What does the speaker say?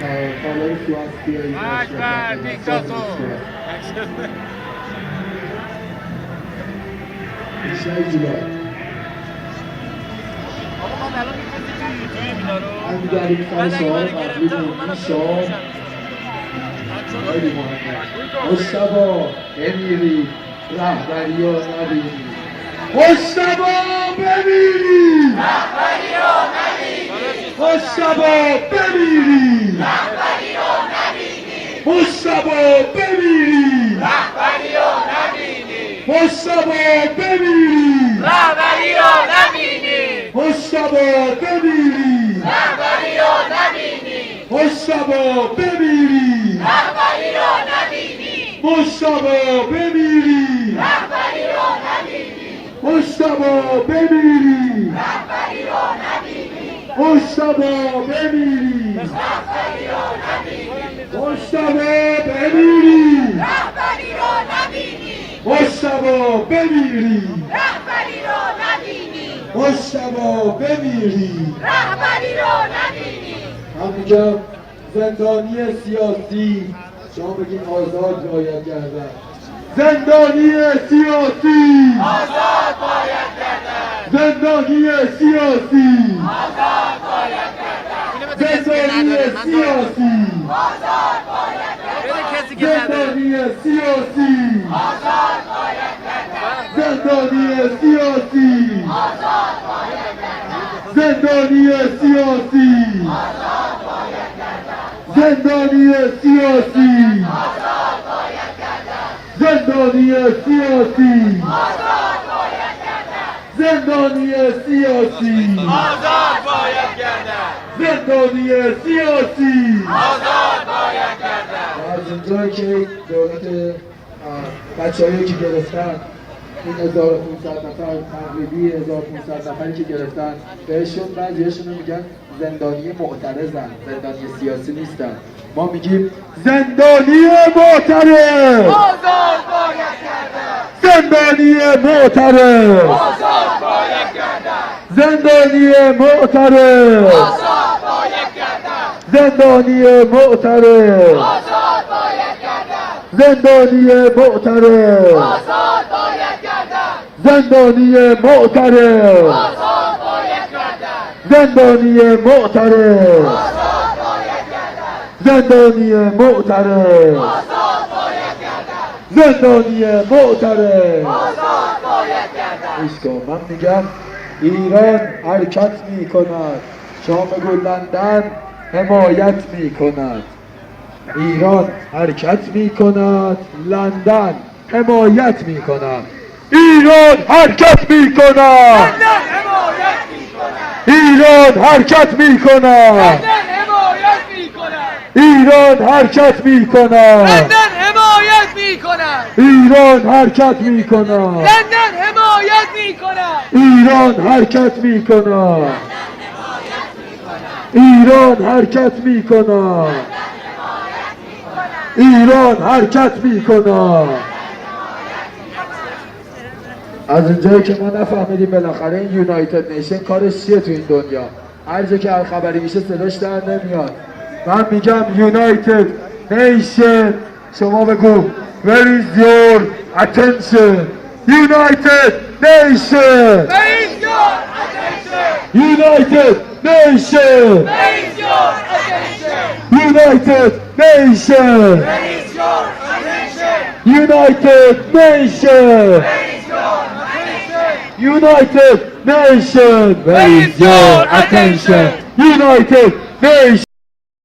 کالای سواستی اکبر دیکتاتور بیشتر جولای آقا من الان می‌خواستم توی یوتیوب اینا رو هم می‌گردیم سر سوال قبلی منم مومی شام خیلی مهمه مجتبی امیری رهبری رو نبینی مجتبی بمیری رهبری رو نبینی مجتبی بمیری رهبری رو نبینی مجتبی بمیری رهبری رو نبینی مجتبی بمیری رهبری رو نبینی مجتبی بمیری رهبری رو نبینی مجتبی بمیری رهبری رو نبینی مجتبی بمیری رهبری رو نبینی مجتبی بمیری رهبری رو نبینی مجتبی بمیری رهبری رو نبینی مجتبی بمیری رهبری رو نبینی مجتبی بمیری رهبری رو نبینی مجتبی بمیری رهبری رو نبینی من میگم زندانی سیاسی شما بگید آزاد باید گردن زندانی سیاسی آزاد باید گردد زندانی سیاسی آزاد باید گردد اینو بده کسی که زندانی نداره من دارم سیاسی آزاد باید گردد بده کسی که نداره زندانی سیاسی آزاد باید گردد زندانی سیاسی آزاد باید گردد زندانی سیاسی آزاد باید گردد زندانی سیاسی آزاد باید گردد زندانی سیاسی آزاد باید گردد زندانی سیاسی آزاد باید گردد زندانی سیاسی آزاد باید گردد از اونجایی که دولت بچه‌هایی که گرفتن این 1500 نفر تقریبی 1500 نفری که گرفتن بهشون بعضی‌هاشون میگن زندانی معترضن زندانی سیاسی نیستن ما میگیم زندانی معترض آزاد باید گردد زندانی معترض آزاد باید گردد زندانی معترض آزاد باید گردد زندانی معترض آزاد باید گردد زندانی معترض آزاد باید گردد زندانی معترض آزاد باید گردد زندانی معترض آزاد باید گردد زندانی معترض آزاد باید گردد زندانی معترض آزاد باید گردد گوش کن من میگم ایران حرکت میکند شام لندن حمایت میکند ایران حرکت میکند لندن حمایت میکند ایران حرکت میکند لندن حمایت میکند ایران حرکت میکند لندن حمایت میکند ایران حرکت میکند لندن حمایت میکند ایران حرکت میکند لندن حمایت میکند ایران حرکت میکند ایران حرکت میکند ایران حرکت میکند از اونجایی که ما نفهمیدیم بالاخره این یونایتد نیشن کارش چیه تو این دنیا هر جا که هر خبری میشه صداش در نمیاد من میگم یونایتد نیشن شما بگو where is your attention United Nation Where is your attention? United Nation Where is your attention? United Nation Where is your attention? United Nation Where is your attention? United Nation, where is your attention? United Nation.